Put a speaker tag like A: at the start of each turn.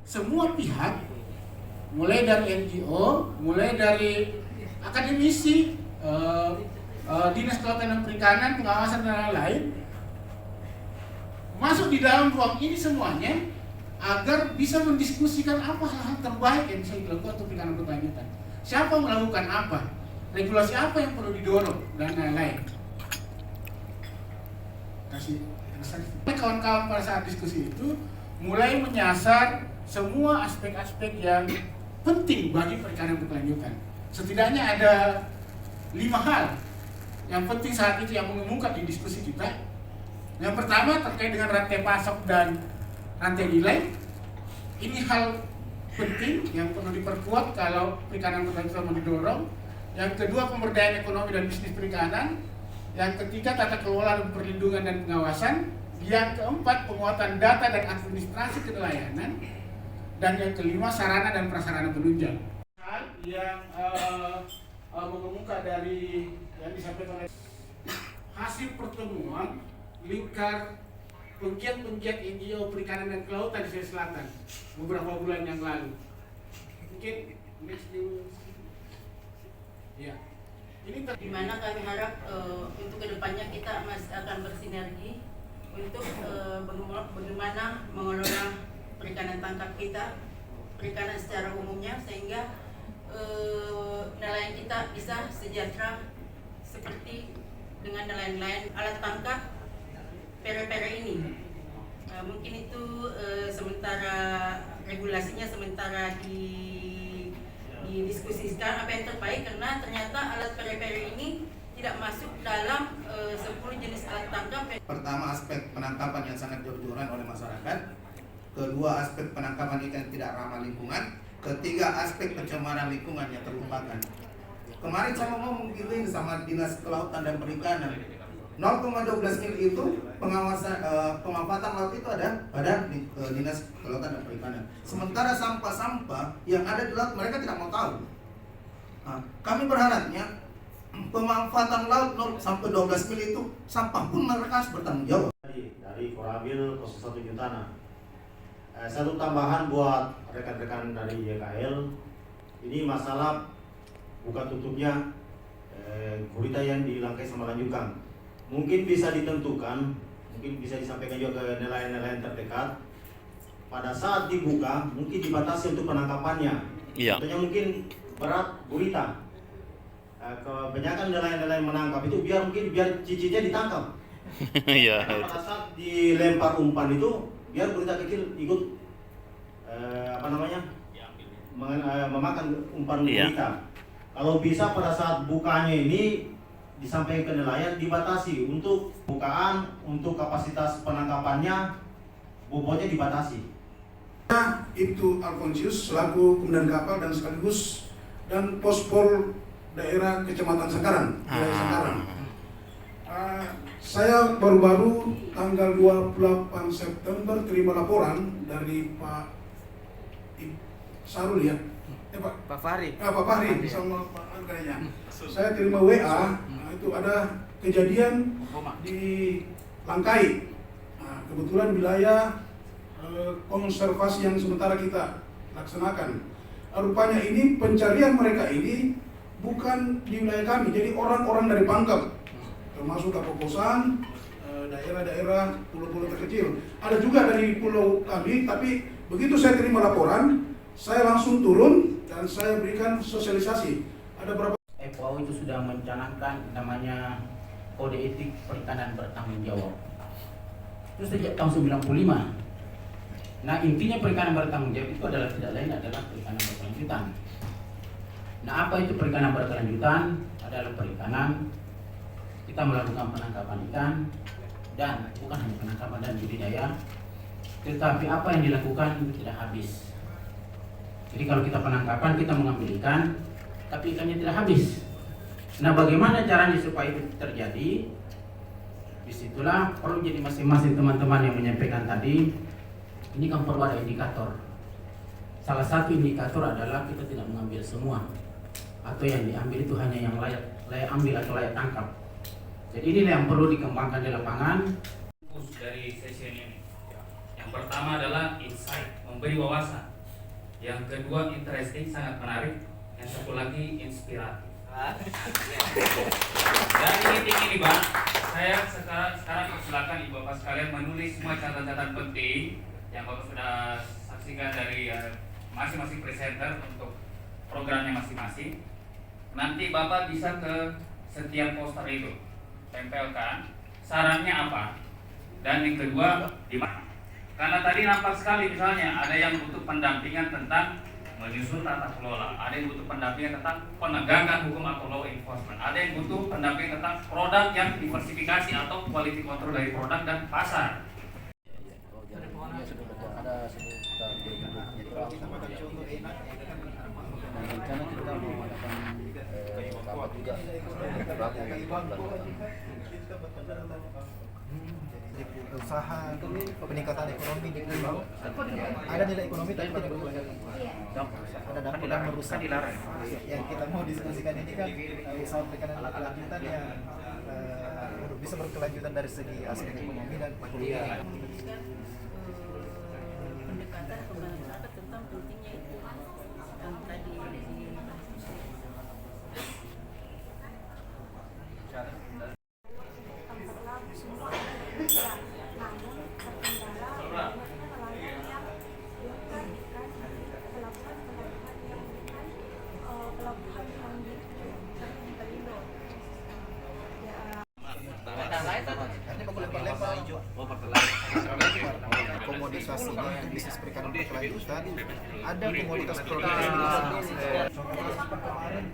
A: semua pihak, mulai dari NGO, mulai dari akademisi, Dinas Kelautan dan Perikanan, pengawasan dan lain-lain, masuk di dalam ruang ini semuanya agar bisa mendiskusikan apa hal-hal terbaik yang bisa dilakukan untuk perikanan berkelanjutan. Siapa melakukan apa, regulasi apa yang perlu didorong, dan lain-lain. Kawan-kawan pada saat diskusi itu mulai menyasar semua aspek-aspek yang penting bagi perikanan berkelanjutan. Setidaknya ada 5 hal yang penting saat itu yang mengemuka di diskusi kita. Yang pertama terkait dengan rantai pasok dan rantai nilai. Ini hal penting yang perlu diperkuat kalau perikanan berkelanjutan mau didorong. Yang kedua, pemberdayaan ekonomi dan bisnis perikanan. Yang ketiga, tata kelola dan perlindungan dan pengawasan. Yang keempat, penguatan data dan administrasi kenelayanan. Dan yang kelima, sarana dan prasarana penunjang. Hal yang mengemuka dari yang disampaikan oleh hasil pertemuan lingkar penggiat-penggiat NGO perikanan dan kelautan di Sulawesi Selatan beberapa bulan yang lalu. Mungkin next dulu. Ya. Ini
B: di mana kami harap untuk kedepannya kita masih akan bersinergi untuk bagaimana mengelola perikanan tangkap kita, perikanan secara umumnya, sehingga nelayan kita bisa sejahtera seperti dengan nelayan-nelayan alat tangkap pere-pere ini. Mungkin itu sementara regulasinya sementara didiskusikan apa yang terbaik, karena ternyata alat pere-pere ini tidak masuk dalam 10 jenis alat tangkap.
C: Pertama, aspek penangkapan yang sangat jor-joran oleh masyarakat. Kedua, aspek penangkapan ikan yang tidak ramah lingkungan. Ketiga, aspek pencemaran lingkungan yang terlupakan. Kemarin saya ngomong giling sama Dinas Kelautan dan Perikanan. 0,12 mil itu pengawasan pemanfaatan laut itu ada pada Dinas Kelautan dan Perikanan. Sementara sampah-sampah yang ada di laut mereka tidak mau tahu. Nah, kami berharapnya pemanfaatan laut 0 sampai 12 mil itu sampah pun mereka harus bertanggung jawab.
D: Dari Koramil 01 Juntana. Satu tambahan buat rekan-rekan dari YKL, ini masalah buka tutupnya gurita yang di Langkai sama Lanjukang. Mungkin bisa ditentukan, mungkin bisa disampaikan juga ke nelayan-nelayan terdekat. Pada saat dibuka, mungkin dibatasi untuk penangkapannya.
E: Iya.
D: Contohnya mungkin berat gurita. Kebanyakan nelayan-nelayan menangkap itu biar cicitnya ditangkap.
E: Iya.
D: Pada saat dilempar umpan itu biar gurita kecil ikut memakan umpan gurita. Kalau bisa pada saat bukanya ini disampaikan ke nelayan dibatasi untuk bukaan, untuk kapasitas penangkapannya bobotnya dibatasi.
F: Itu Alfonsius selaku komandan kapal dan sekaligus dan pospol daerah Kecamatan Sengkarang, wilayah Sengkarang. Saya baru-baru tanggal 28 September terima laporan dari Pak Sarul ya, Pak Fahri. Pak Fahri sama Pak Angkanya. Saya terima WA, itu ada kejadian di Langkai. Nah, kebetulan wilayah konservasi yang sementara kita laksanakan. Rupanya ini pencarian mereka ini bukan di wilayah kami, jadi orang-orang dari Pangkep, termasuk Kapokosan, daerah-daerah pulau-pulau terkecil. Ada juga dari pulau kami, tapi begitu saya terima laporan, saya langsung turun dan saya berikan sosialisasi. Ada berapa
G: FAO itu sudah mencanangkan namanya kode etik perikanan bertanggung jawab. Itu sejak tahun 95. Nah, intinya perikanan bertanggung jawab itu adalah tidak lain adalah perikanan berkelanjutan. Nah, apa itu perikanan berkelanjutan? Adalah perikanan kita melakukan penangkapan ikan, dan bukan hanya penangkapan dan budidaya, tetapi apa yang dilakukan itu tidak habis. Jadi kalau kita penangkapan, kita mengambil ikan, tapi ikannya tidak habis. Nah, bagaimana caranya supaya itu terjadi? Disitulah perlu jadi masing-masing teman-teman yang menyampaikan tadi. Ini kan perlu ada indikator. Salah satu indikator adalah kita tidak mengambil semua, atau yang diambil itu hanya yang layak ambil atau layak tangkap. Jadi inilah yang perlu dikembangkan di lapangan.
H: Dari sesi ini, yang pertama adalah insight, memberi wawasan.
E: Yang kedua interesting, sangat menarik. Yang satu lagi inspiratif. Dan ini penting ini Bang, saya sekarang persilakan Ibu Bapak sekalian menulis semua catatan-catatan penting yang Bapak sudah saksikan dari masing-masing presenter untuk programnya masing-masing. Nanti Bapak bisa ke setiap poster itu, tempelkan sarannya apa. Dan yang kedua, di mana? Karena tadi nampak sekali misalnya ada yang butuh pendampingan tentang menyusun tata kelola, ada yang butuh pendampingan tentang penegakan hukum atau law enforcement, ada yang butuh pendampingan tentang produk yang diversifikasi atau quality control dari produk dan pasar.
H: Rencana kita mau adakan rapat juga usaha peningkatan ekonomi di Pulau. Ada nilai ekonomi tapi tidak berkelanjutan. Ada dampak yang merusak. Yang kita mau diskusikan ini kan usaha perikanan berkelanjutan yang bisa berkelanjutan dari segi aspek ekonomi dan ekologi.
B: Pendekatan kepada masyarakat tentang pentingnya itu yang tadi
H: komoditasasi bisnis perikanan berkelanjutan, ada komoditas produk yang kemarin